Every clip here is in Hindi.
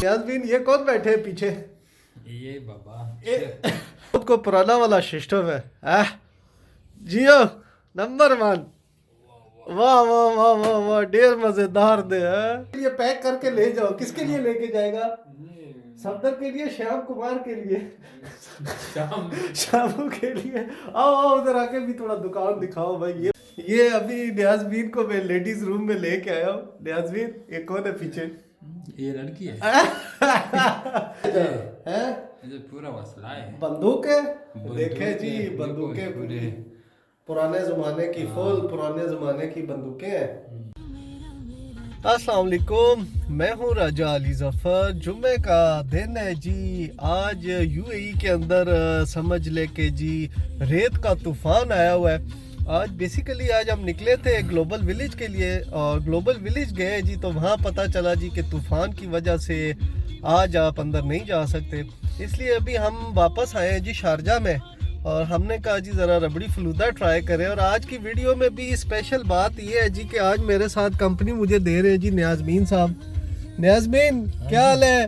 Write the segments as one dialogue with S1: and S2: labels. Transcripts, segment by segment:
S1: यास्मीन ये कौन बैठे हैं पीछे?
S2: ये बाबा
S1: खुद को पुराना वाला सिस्टम है। जियो नंबर 1। वाह वाह वाह वाह वाह, ढेर मजेदार दे है। ये पैक करके ले जाओ। किसके लिए लेके जाएगा? सफदर के लिए, श्याम कुमार के लिए, शामू के लिए। आओ आओ उधर आके भी थोड़ा दुकान दिखाओ भाई। ये अभी न्याज़मीन को मैं लेडीज रूम में लेके आया हूँ। न्याज़मीन ये कौन है पीछे?
S2: ये लड़की है।
S1: हैं?
S2: ये पूरा वसला है।
S1: बंदूक है। देखे जी बंदूकें पूरी पुराने जमाने की, फुल पुराने जमाने की बंदूकें हैं। अस्सलाम वालेकुम, मैं हूँ राजा अली जफर। जुम्मे का दिन है जी। आज यूएई के अंदर समझ ले के जी रेत का तूफान आया हुआ है। आज बेसिकली आज हम निकले थे ग्लोबल विलेज के लिए और ग्लोबल विलेज गए जी, तो वहाँ पता चला जी कि तूफ़ान की वजह से आज आप अंदर नहीं जा सकते। इसलिए अभी हम वापस आए हैं जी शारजा में और हमने कहा जी ज़रा रबड़ी फलूदा ट्राई करें। और आज की वीडियो में भी स्पेशल बात ये है जी कि आज मेरे साथ कंपनी मुझे दे रहे हैं जी न्याज़मीन साहब। न्याज़मीन क्या हाल है?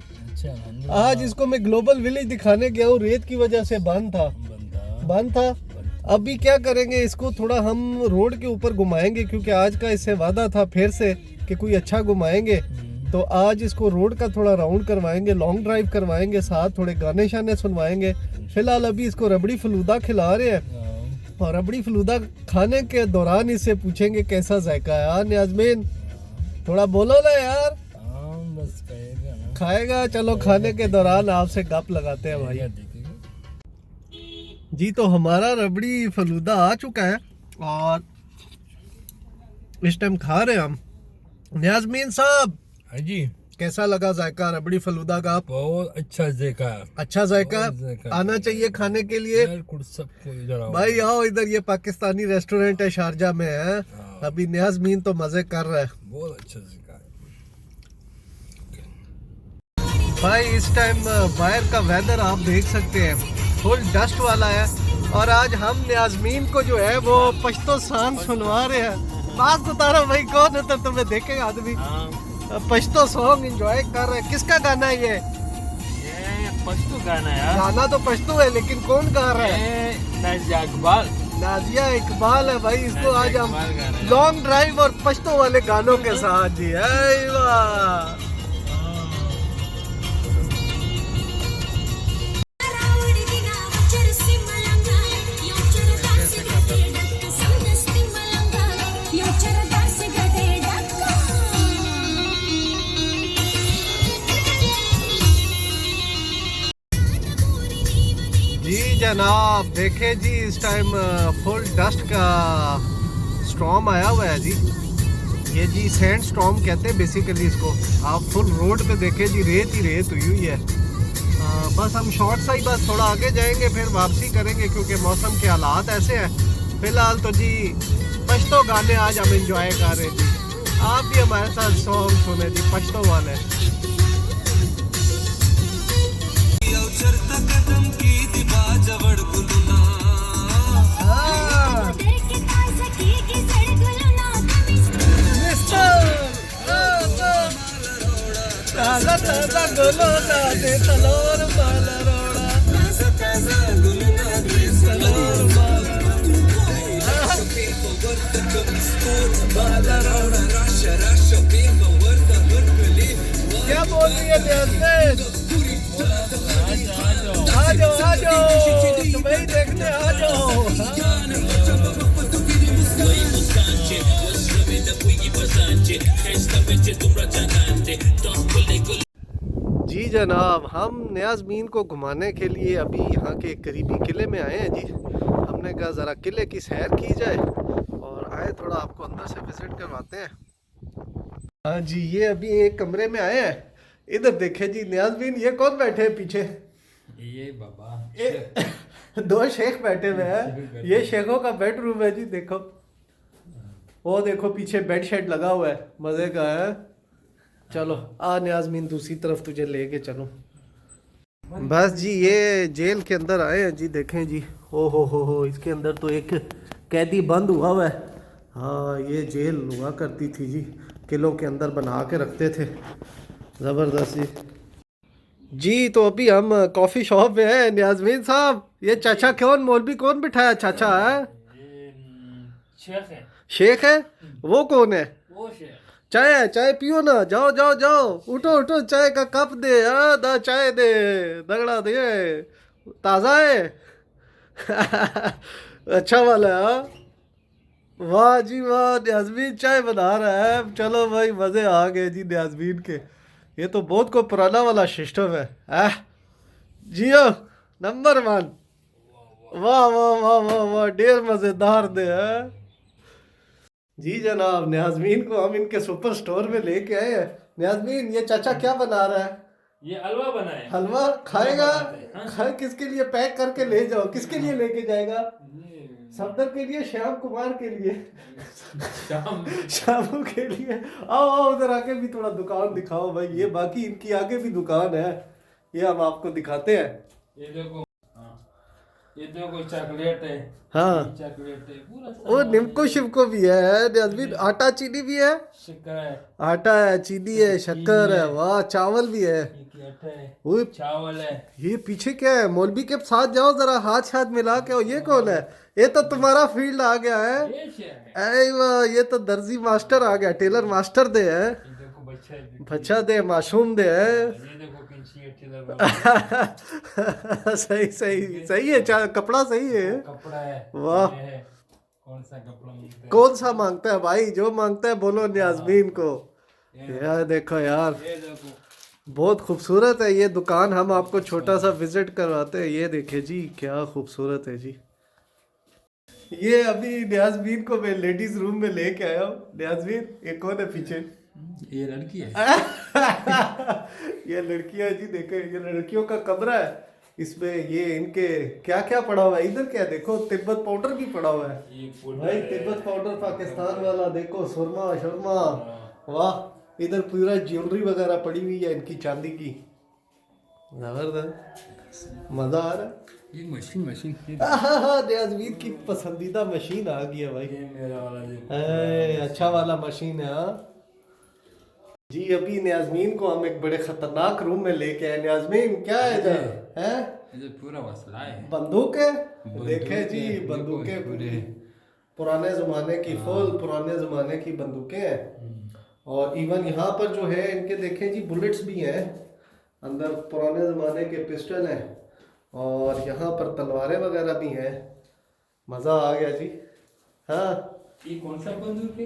S1: आज इसको मैं ग्लोबल विलेज दिखाने गया हूँ, रेत की वजह से बंद था। अभी क्या करेंगे, इसको थोड़ा हम रोड के ऊपर घुमाएंगे क्योंकि आज का इससे वादा था फिर से कि कोई अच्छा घुमाएंगे। तो आज इसको रोड का थोड़ा राउंड करवाएंगे, लॉन्ग ड्राइव करवाएंगे, साथ थोड़े गाने शाने सुनवाएंगे। फिलहाल अभी इसको रबड़ी फलूदा खिला रहे हैं और रबड़ी फलूदा खाने के दौरान इससे पूछेंगे कैसा जायका है। यार न्याज़मीन थोड़ा बोलो ना यार।
S2: बस
S1: खाएगा। चलो खाने के दौरान आपसे गप लगाते हैं भाई जी। तो हमारा रबड़ी फलूदा आ चुका है और इस टाइम खा रहे हैं हम। न्याज़मीन साहब
S2: हाँ जी,
S1: कैसा लगा जायका रबड़ी फलूदा का?
S2: बहुत अच्छा जायका।
S1: अच्छा जायका आना चाहिए खाने के लिए।
S2: सबको इधर आओ
S1: भाई आओ इधर, ये पाकिस्तानी रेस्टोरेंट है शारजा में है। अभी न्याज़मीन तो मजे कर रहा है।
S2: बहुत अच्छा जायका
S1: भाई इस टाइम बाहर का वेदर आप देख सकते हैं, फुल डस्ट वाला है। और आज हम न्याज़मीन को जो है वो पश्तो सॉन्ग सुनवा रहे हैं। बात बता रहा भाई कौन है, तो तुम्हें देखेगा आदमी पश्तो सॉन्ग एंजॉय कर रहे हैं। किसका गाना है ये
S2: पश्तो गाना है।
S1: गाना तो पश्तो है लेकिन कौन गा रहा है? नाजिया इकबाल है भाई। इसको आज हम लॉन्ग ड्राइव और पश्तो वाले गानों के साथ जी। वाह जी जनाब, देखे जी इस टाइम फुल डस्ट का स्टॉर्म आया हुआ है जी। ये जी सैंड स्टॉर्म कहते हैं बेसिकली इसको। आप फुल रोड पे देखे जी रेत ही रेत हुई हुई है। बस हम शॉर्ट सा ही बस थोड़ा आगे जाएंगे फिर वापसी करेंगे क्योंकि मौसम के हालात ऐसे हैं। फिलहाल तो जी पश्तो गाने आज हम इंजॉय कर रहे हैं जी। आप भी हमारे साथ सॉन्ग सुने जी पश्तो वाले। क्या बोल रही है न्याज़मीन? आ जाओ तुम्हें देखने आ जाओ। जी जनाब, हम न्याज़मीन को घुमाने के लिए अभी यहाँ के करीबी किले में आए हैं जी। हमने कहा ज़रा किले की सैर की जाए और आए थोड़ा आपको अंदर से विजिट करवाते हैं। हाँ जी, ये अभी एक कमरे में आए हैं। इधर देखे जी न्याज़मीन ये कौन बैठे हैं पीछे?
S2: ये बाबा
S1: दो शेख बैठे हुए हैं। ये शेखों का बेडरूम है जी। देखो वो देखो पीछे बेड शेड लगा हुआ है, मज़े का है। चलो आ न्याज़मीन दूसरी तरफ तुझे लेके चलो। बस जी ये जेल के अंदर आए हैं जी। देखें जी, ओ हो इसके अंदर तो एक कैदी बंद हुआ है। हाँ ये जेल हुआ करती थी जी, किलों के अंदर बना के रखते थे, ज़बरदस्त जी। जी तो अभी हम कॉफी शॉप में हैं न्याज़मीन साहब। ये चाचा कौन, मौलवी कौन बिठाया चाचा है?
S2: ये शेख है।
S1: शेख है? वो कौन है?
S2: वो शेख।
S1: चाय है, चाय पियो ना, जाओ जाओ जाओ, उठो उठो, चाय का कप दे, हाँ दा चाय दे, दगड़ा दे, ताज़ा है। अच्छा वाला है हाँ? वाह जी वाह, न्याज़मीन चाय बना रहा है। चलो भाई मज़े आ गए जी न्याज़मीन के। ये तो बहुत को पुराना वाला सिस्टम है। जियो नंबर 1। वाह वाह वाह वाह वाह, ढेर मज़ेदार दे है जी जनाब। न्याज़मीन को हम इनके सुपर स्टोर में लेके आए हैं। न्याज़मीन ये चाचा क्या बना रहा है?
S2: ये हलवा बनाए।
S1: हलवा खाएगा?
S2: हाँ।
S1: खाए किसके लिए पैक करके ले जाओ, किसके लिए लेके जाएगा? सफदर के लिए, श्याम कुमार के लिए,
S2: शाम।
S1: शामू के लिए। आओ आओ उधर आके भी थोड़ा दुकान दिखाओ भाई। ये बाकी इनकी आगे भी दुकान है, ये हम आपको दिखाते हैं।
S2: ये देखो। हाँ। ये देखो चॉकलेट है।
S1: हाँ
S2: चॉकलेट है पूरा
S1: वो निमको शिमको भी है न्याज़मीन, आटा चीनी भी है।
S2: शक्कर है।
S1: आटा है, चीनी है, शक्कर है, वाह चावल भी है।
S2: ये आटा है।
S1: वो
S2: चावल है।
S1: ये पीछे क्या है? मौलवी के साथ जाओ जरा, हाथ हाथ मिला के। ये कौन है? ये तो तुम्हारा फील्ड आ गया है।
S2: ये शेख है।
S1: ऐ वाह, ये तो दर्जी मास्टर आ गया, टेलर मास्टर दे है।
S2: ये देखो बच्चा है।
S1: बच्चा दे, मासूम दे है।
S2: ये देखो किंची अच्छी लग
S1: सही सही सही है, कपड़ा सही है।
S2: कपड़ा है।
S1: वाह।
S2: ये है। कौन सा कपड़ा मिलता है?
S1: कौन सा मांगता है भाई? जो मांगता है बोलो न्याज़मीन को। यार देखो यार,
S2: ये देखो।
S1: बहुत खूबसूरत है ये दुकान। हम आपको छोटा सा विजिट करवाते हैं। ये देखिए जी क्या खूबसूरत है जी। ये अभी न्याज़मीन को मैं लेडीज रूम में लेके आया हूँ। न्याज़मीन ये कौन है पीछे?
S2: ये लड़की है।
S1: ये लड़कियां जी, देखो ये लड़कियों का कमरा है। इसमें ये इनके क्या क्या पड़ा हुआ है। इधर क्या देखो, तिब्बत पाउडर भी पड़ा हुआ है
S2: ये पाउडर
S1: भाई।
S2: है।
S1: तिब्बत पाउडर पाकिस्तान वाला देखो, सुरमा शर्मा। वाह, इधर पूरा ज्वेलरी वगैरह पड़ी हुई है इनकी, चांदी की। जबरदस्त, मजा आ रहा है।
S2: ये मशीन
S1: हाँ न्याज़मीन की पसंदीदा मशीन आ गई है भाई।
S2: ये मेरा वाला देखो।
S1: अच्छा वाला मशीन है हाँ जी। अभी न्याज़मीन को हम एक बड़े खतरनाक रूम में लेके आए। न्याज़मीन क्या है इधर है?
S2: ये पूरा मसला है।
S1: बंदूक है,
S2: बंदूक
S1: देखे जी
S2: है,
S1: बंदूकें
S2: देखो,
S1: पूरी
S2: पूरे।
S1: पुराने ज़माने की, फुल पुराने ज़माने की बंदूकें हैं। और इवन यहाँ पर जो है इनके देखें जी, बुलेट्स भी हैं अंदर, पुराने ज़माने के पिस्टल हैं। और यहाँ पर तलवारें वगैरह भी हैं। मज़ा आ गया जी। हाँ
S2: ये कौन सा बंदूक है?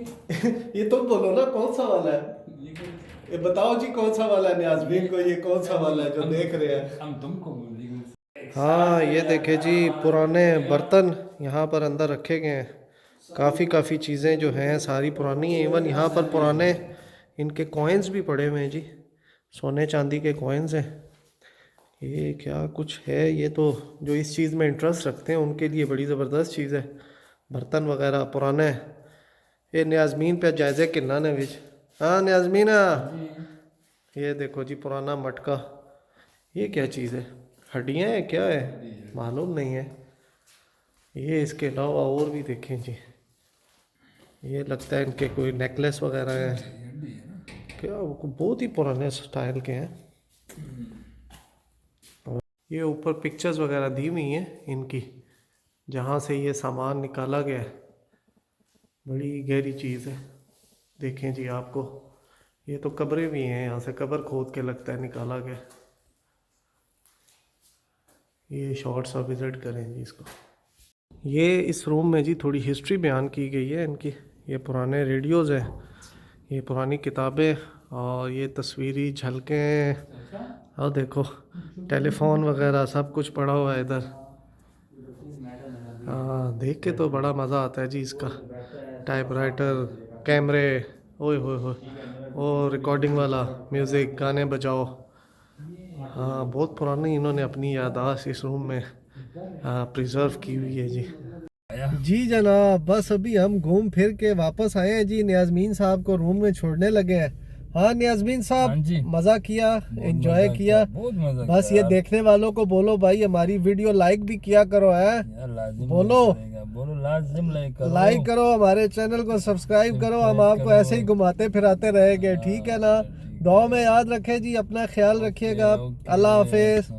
S1: ये तुम बोलो ना कौन सा वाला है।
S2: ये कौन-
S1: ये बताओ जी कौन सा वाला है न्याज़मीन को, ये कौन सा वाला है जो देख रहे हैं?
S2: हम तुमको बोलेंगे।
S1: हाँ ये देखे जी, पुराने बर्तन यहाँ पर अंदर रखे गए हैं। काफ़ी चीज़ें जो हैं सारी पुरानी हैं। इवन यहाँ पर पुराने इनके कॉइन्स भी पड़े हुए हैं जी, सोने चांदी के कॉइन्स हैं। ये क्या कुछ है? ये तो जो इस चीज़ में इंटरेस्ट रखते हैं उनके लिए बड़ी ज़बरदस्त चीज़ है। बर्तन वगैरह पुराने। ये न्याज़मीन पे जायज़े किन्ना ने विच। हाँ न्याज़मीन, ये देखो जी पुराना मटका। ये क्या चीज़ है? हड्डियाँ है क्या है? मालूम नहीं है। ये इसके अलावा और भी देखें जी, ये लगता है इनके कोई नेकलेस वगैरह है क्या, वो बहुत ही पुराने स्टाइल के हैं। ये ऊपर पिक्चर्स वगैरह दी हुई हैं इनकी, जहाँ से ये सामान निकाला गया है। बड़ी गहरी चीज़ है, देखें जी आपको। ये तो कब्रें भी हैं, यहाँ से कब्र खोद के लगता है निकाला गया। ये शॉर्ट सा विज़िट करें जी इसको। ये इस रूम में जी थोड़ी हिस्ट्री बयान की गई है इनकी। ये पुराने रेडियोज़ हैं, ये पुरानी किताबें, और ये तस्वीरी झलकें। और देखो टेलीफोन वगैरह सब कुछ पड़ा हुआ है इधर। हाँ देख के तो बड़ा मज़ा आता है जी इसका। टाइपराइटर, कैमरे, ओए होए होए, और रिकॉर्डिंग वाला म्यूज़िक, गाने बजाओ। हाँ बहुत पुरानी इन्होंने अपनी याददाश्त इस रूम में प्रिजर्व की हुई है जी। जी जनाब, बस अभी हम घूम फिर के वापस आए हैं जी। न्याज़मीन साहब को रूम में छोड़ने लगे हैं। हाँ न्याज़मीन साहब,
S2: हाँ जी।
S1: मज़ा किया, एंजॉय किया।
S2: बहुत मजा
S1: बस
S2: किया।
S1: ये देखने वालों को बोलो भाई हमारी वीडियो लाइक भी किया करो है।
S2: यार लाजिम
S1: बोलो।
S2: बोलो लाजिम
S1: लाइक करो, हमारे चैनल को सब्सक्राइब करो। हम आपको ऐसे ही घुमाते फिराते रहेंगे, ठीक है ना? दुआ में याद रखें जी, अपना ख्याल रखिएगा। अल्लाह हाफिज।